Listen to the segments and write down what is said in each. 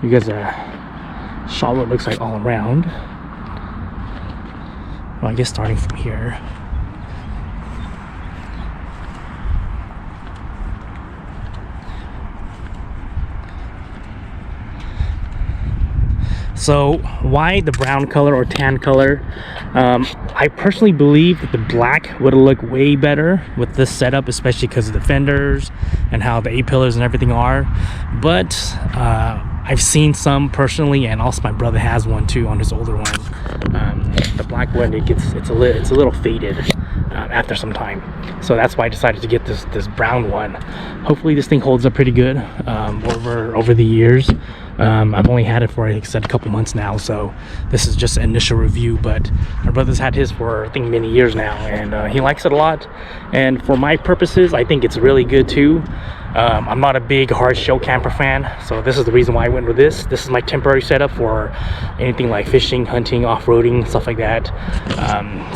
You guys saw what it looks like all around. Well, I guess starting from here. So why the brown color or tan color? I personally believe that the black would look way better with this setup, especially because of the fenders and how the A-pillars and everything are. But I've seen some personally, and also my brother has one too on his older one. The black one, it's a little faded after some time. So that's why I decided to get this brown one. Hopefully this thing holds up pretty good over the years. I've only had it for, like I said, a couple months now, so this is just an initial review. But my brother's had his for, I think, many years now, and he likes it a lot. And for my purposes, I think it's really good too. I'm not a big hard shell camper fan, so this is the reason why I went with this. This is my temporary setup for anything like fishing, hunting, off-roading, stuff like that.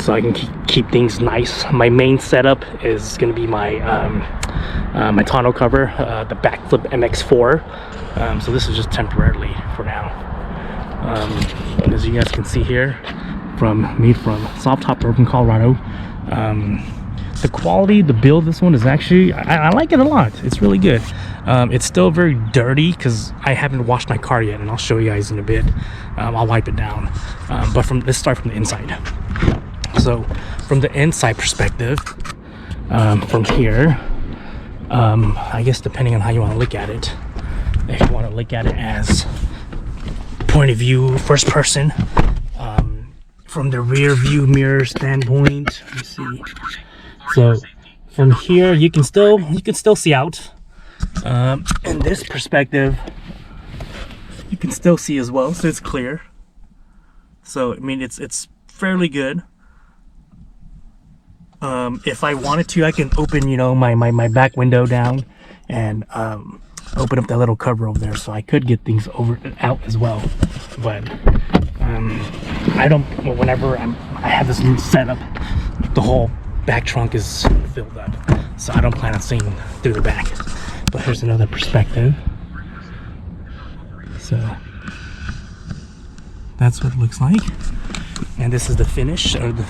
So I can keep things nice. My main setup is going to be my my tonneau cover, the Backflip MX4. So this is just temporarily for now. As you guys can see here, from Softopper from Colorado. The quality, the build, this one is actually, I like it a lot. It's really good. It's still very dirty because I haven't washed my car yet, and I'll show you guys in a bit. I'll wipe it down. But let's start from the inside. So from the inside perspective, from here, I guess depending on how you want to look at it, if you want to look at it as point of view, first person, from the rear view mirror standpoint, let me see. So from here you can still see out. In this perspective you can still see as well, so it's clear. So I mean it's fairly good. If I wanted to, I can open, you know, my back window down and open up that little cover over there, so I could get things out as well. But I don't, whenever I have this new setup, the whole back trunk is filled up, so I don't plan on seeing through the back. But here's another perspective. So that's what it looks like, and this is the finish, or the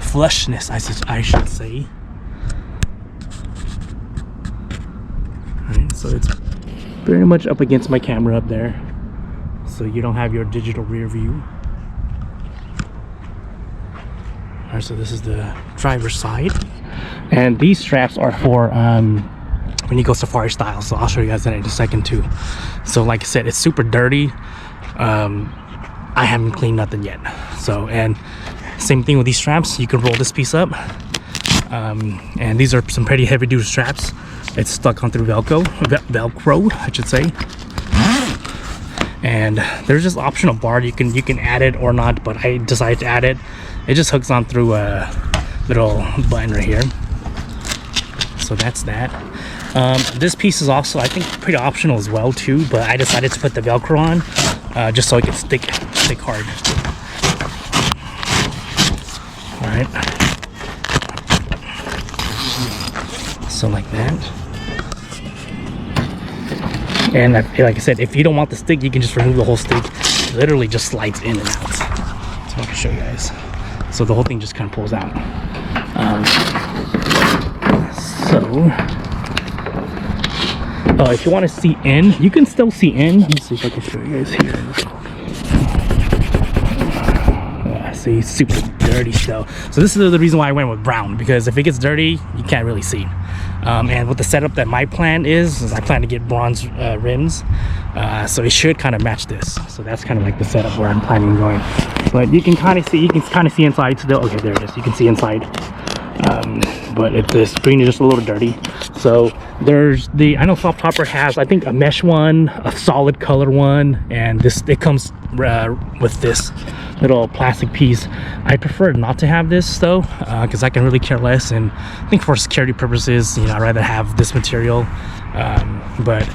flushness, I should say. Alright, so it's very much up against my camera up there, so you don't have your digital rear view. Alright, so this is the driver's side, and these straps are for when you go safari style, so I'll show you guys that in a second too. So like I said, it's super dirty. I haven't cleaned nothing yet. So, and same thing with these straps, you can roll this piece up, and these are some pretty heavy duty straps. It's stuck on through Velcro, I should say. And there's just optional bar, you can add it or not, but I decided to add it. It just hooks on through a little button right here. So that's that. This piece is also, I think, pretty optional as well too, but I decided to put the Velcro on just so it can stick hard. All right. So like that. And like I said, if you don't want the stick, you can just remove the whole stick. It literally just slides in and out. So I can show you guys. So the whole thing just kind of pulls out. If you want to see in, you can still see in. Let me see if I can show you guys here. See, super dirty still. So this is the reason why I went with brown, because if it gets dirty, you can't really see. And with the setup that my plan is I plan to get bronze rims, so it should kind of match this. So that's kind of like the setup where I'm planning on going. But you can kind of see inside still. Okay, there it is. You can see inside. But the screen is just a little dirty. So there's I know Softopper has, I think, a mesh one, a solid color one, and it comes with this little plastic piece. I prefer not to have this though, because I can really care less, and I think for security purposes, you know, I'd rather have this material. But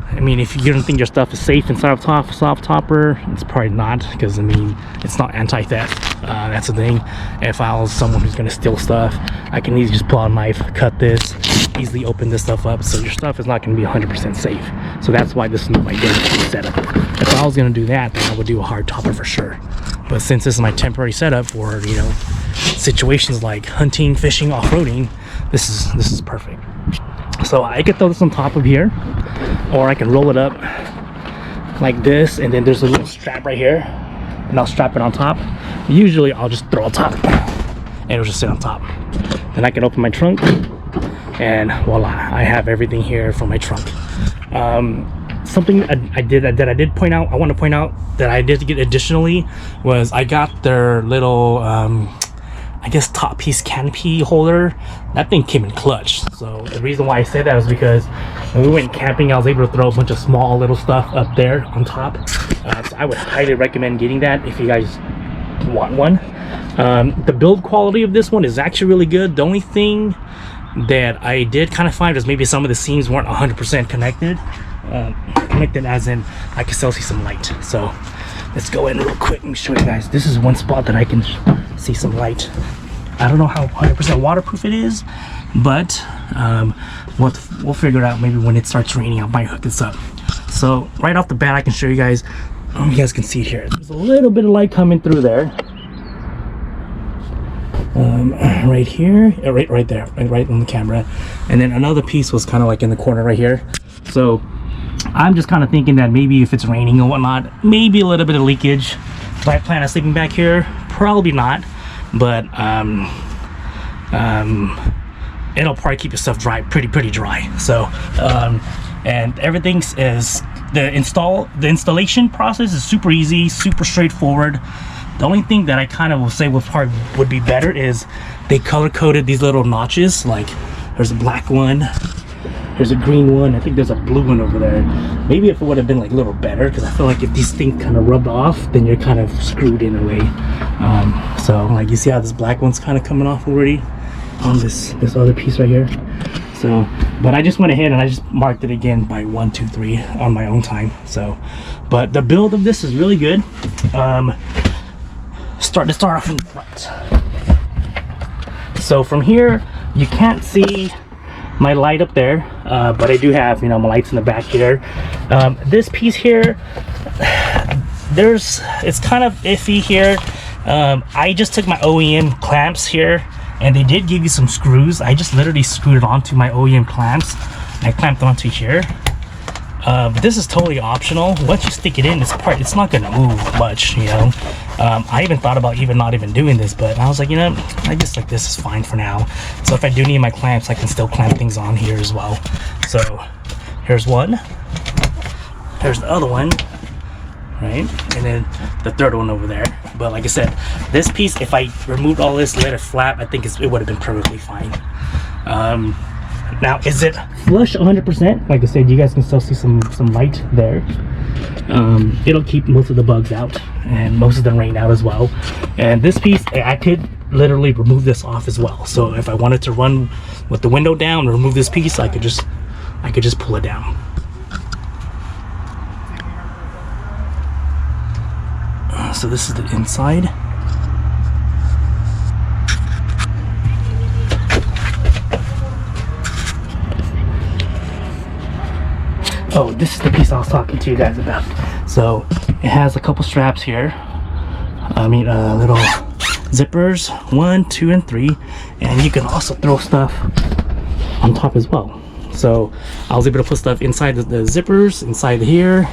I mean, if you don't think your stuff is safe inside of Softopper, it's probably not, because I mean, it's not anti-theft. That's the thing. If I was someone who's going to steal stuff, I can easily just pull out a knife, cut this, easily open this stuff up, so your stuff is not going to be 100% safe. So that's why this is not my dedicated setup. If I was going to do that, then I would do a hard topper for sure. But since this is my temporary setup for, you know, situations like hunting, fishing, off-roading, this is perfect. So I could throw this on top of here, or I can roll it up like this, and then there's a little strap right here, and I'll strap it on top. Usually I'll just throw it on top and it'll just sit on top. Then I can open my trunk, and voila, I have everything here for my trunk. Something I did point out, I want to point out that I did get additionally was I got their little I guess top piece canopy holder. That thing came in clutch. So the reason why I say that is because when we went camping, I was able to throw a bunch of small little stuff up there on top. So I would highly recommend getting that if you guys want one. The build quality of this one is actually really good. The only thing that I did kind of find is maybe some of the seams weren't 100% connected. Connected as in I can still see some light. So let's go in real quick and show you guys. This is one spot that I can see some light. I don't know how 100% waterproof it is, but we'll figure it out maybe when it starts raining. I might hook this up. So right off the bat, I can show you guys. You guys can see it here. There's a little bit of light coming through there. Right here, right there, right on the camera. And then another piece was kind of like in the corner right here. So I'm just kind of thinking that maybe if it's raining or whatnot, maybe a little bit of leakage. Do I plan on sleeping back here? Probably not, but it'll probably keep your stuff dry, pretty dry. So and everything is the installation process is super easy, super straightforward. The only thing that I kind of will say would be better is they color coded these little notches. Like there's a black one, there's a green one, I think there's a blue one over there. Maybe if it would have been like a little better, because I feel like if these things kind of rubbed off, then you're kind of screwed in a way. So like you see how this black one's kind of coming off already on this other piece right here. So, but I just went ahead and I just marked it again by 1, 2, 3 on my own time. So, but the build of this is really good. Start off from the front. So from here, you can't see my light up there, but I do have, you know, my lights in the back here. This piece here, it's kind of iffy here. I just took my OEM clamps here, and they did give you some screws. I just literally screwed it onto my OEM clamps, and I clamped onto here. But this is totally optional. Once you stick it in, it's not gonna move much, you know. I even thought about not even doing this, but I was like, you know, I guess like this is fine for now. So if I do need my clamps, I can still clamp things on here as well. So here's one, here's the other one, right, and then the third one over there. But like I said, this piece, if I removed all this, let it flap, I think it would have been perfectly fine. Now, is it flush 100%? Like I said, you guys can still see some light there. It'll keep most of the bugs out and most of the rain out as well. And this piece, I could literally remove this off as well. So if I wanted to run with the window down or remove this piece, I could just pull it down. So this is the inside. Oh, this is the piece I was talking to you guys about. So it has a couple straps here. I mean, little zippers, 1, 2, and 3, and you can also throw stuff on top as well. So I was able to put stuff inside the zippers, inside here,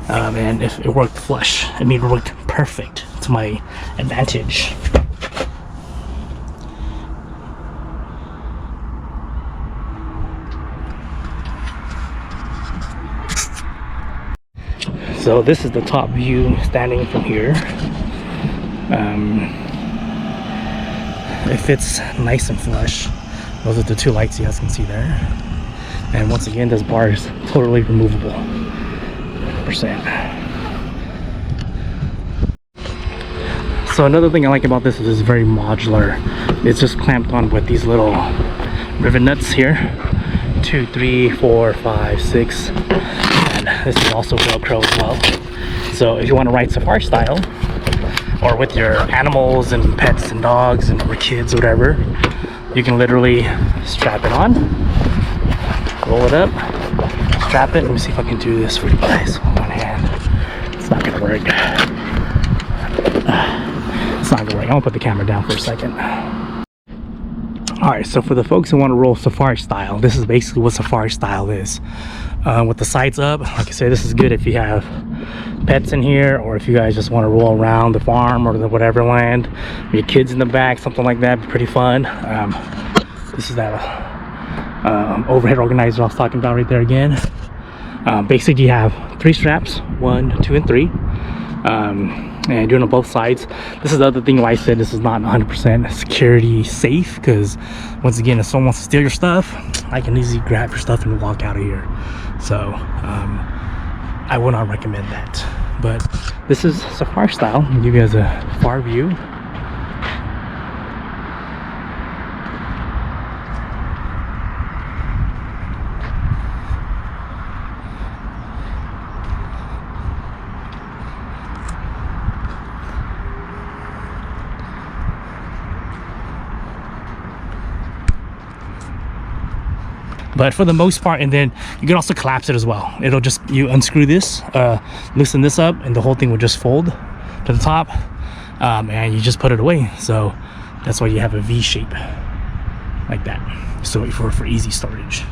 and if it worked flush, I mean, it worked perfect to my advantage. So this is the top view standing from here. It fits nice and flush. Those are the two lights you guys can see there. And once again, this bar is totally removable, 100%. So another thing I like about this is it's very modular. It's just clamped on with these little rivet nuts here. 2, 3, 4, 5, 6. This is also Velcro as well. So if you want to ride safari style, or with your animals and pets and dogs and or kids, whatever, you can literally strap it on roll it up, strap it. Let me see if I can do this for you guys with one hand. It's not gonna work. It's not gonna work. I'm gonna put the camera down for a second. Alright, so for the folks who want to roll safari style, this is basically what safari style is. With the sides up, like I said, this is good if you have pets in here, or if you guys just want to roll around the farm or the whatever land, your kids in the back, something like that. Be pretty fun. This is that overhead organizer I was talking about right there again. Basically you have 3 straps, 1, 2, and 3, and doing on both sides. This is the other thing why I said this is not 100% security safe, because once again, if someone wants to steal your stuff, I can easily grab your stuff and walk out of here. So I would not recommend that. But this is safari style. I'll give you guys a far view. But for the most part, and then you can also collapse it as well. It'll just, you unscrew this, loosen this up, and the whole thing will just fold to the top, and you just put it away. So that's why you have a V shape like that, so for easy storage.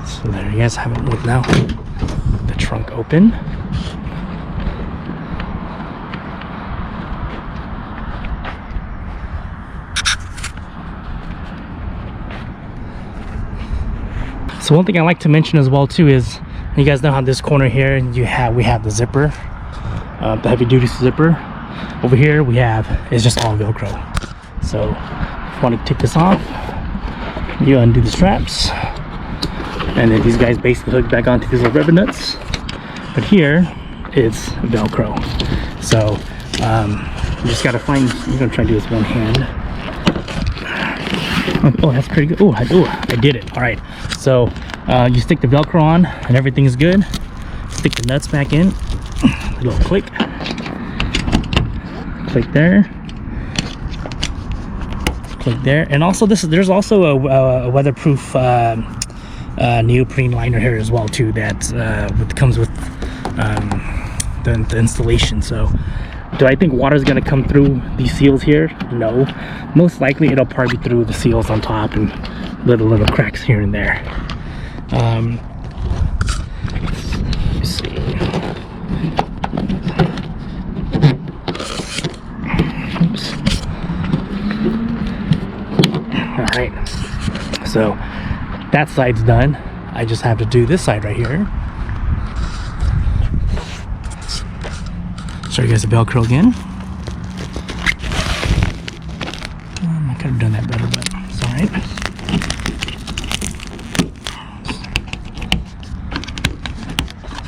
So there you guys have it with now the trunk open. So one thing I like to mention as well too is, you guys know how this corner here we have the zipper, the heavy duty zipper. Over here it's just all Velcro. So if you want to take this off, you undo the straps, and then these guys basically hook back onto these little rubber nuts. But here it's Velcro. So you just gotta find. I'm gonna try to do this one hand. Oh, that's pretty good. Oh, I did it. All right. So you stick the Velcro on and everything is good. Stick the nuts back in. A little click. Click there. Click there. And also there's also a weatherproof neoprene liner here as well too. That comes with the installation. So do I think water is going to come through these seals here? No. Most likely it'll probably be through the seals on top and little cracks here and there. Let's see. Oops. All right. So that side's done. I just have to do this side right here. Show you guys the Velcro again. I could have done that better, but it's all right.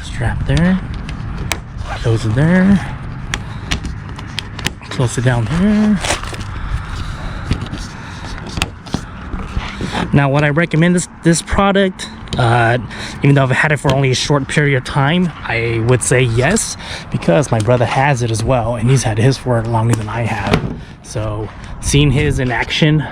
Strap there. Those are there. Close it down here. Now, would I recommend this product? Even though I've had it for only a short period of time, I would say yes, because my brother has it as well, and he's had his for longer than I have. So seeing his in action,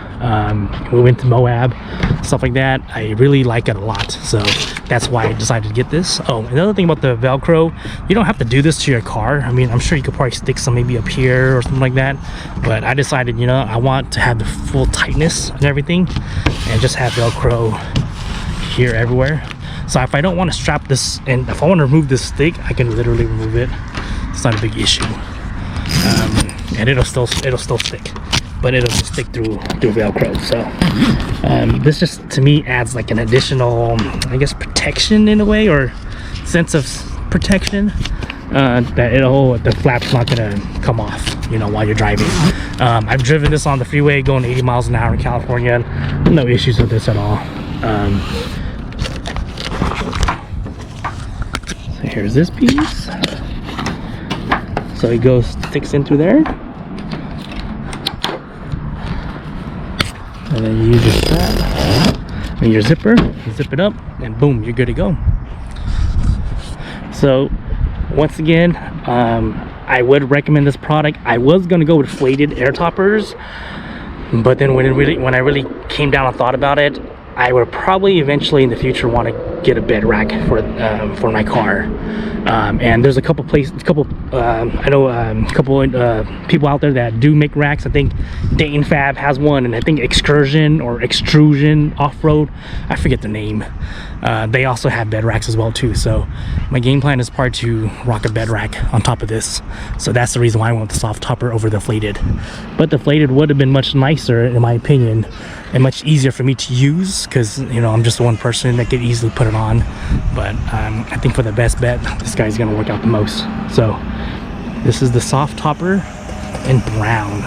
we went to Moab, stuff like that, I really like it a lot. So that's why I decided to get this. Oh, another thing about the Velcro, you don't have to do this to your car. I mean, I'm sure you could probably stick some maybe up here or something like that, but I decided, you know, I want to have the full tightness and everything, and just have Velcro here everywhere. So if I don't want to strap this, and if I want to remove this stick, I can literally remove it. It's not a big issue, and it'll still stick, but it'll just stick through Velcro. So this just to me adds like an additional, I guess, protection in a way, or sense of protection, that the flap's not gonna come off, you know, while you're driving. I've driven this on the freeway going 80 miles an hour in California. No issues with this at all. So here's this piece. So it sticks in through there, and then you use your strap and your zipper, you zip it up, and boom, you're good to go. So once again, I would recommend this product. I was gonna go with flated air toppers, but then when I really came down and thought about it, I would probably eventually in the future want to get a bed rack for my car. And there's a couple places, I know a couple people out there that do make racks. I think Dayton Fab has one, and I think Excursion or Extrusion Off-Road, I forget the name. They also have bed racks as well too. So my game plan is part to rock a bed rack on top of this. So that's the reason why I went with the Softopper over the flated. But the flated would have been much nicer in my opinion, and much easier for me to use, because you know I'm just one person that could easily put it on. But I think for the best bet, this guy's gonna work out the most. So this is the Softopper in brown.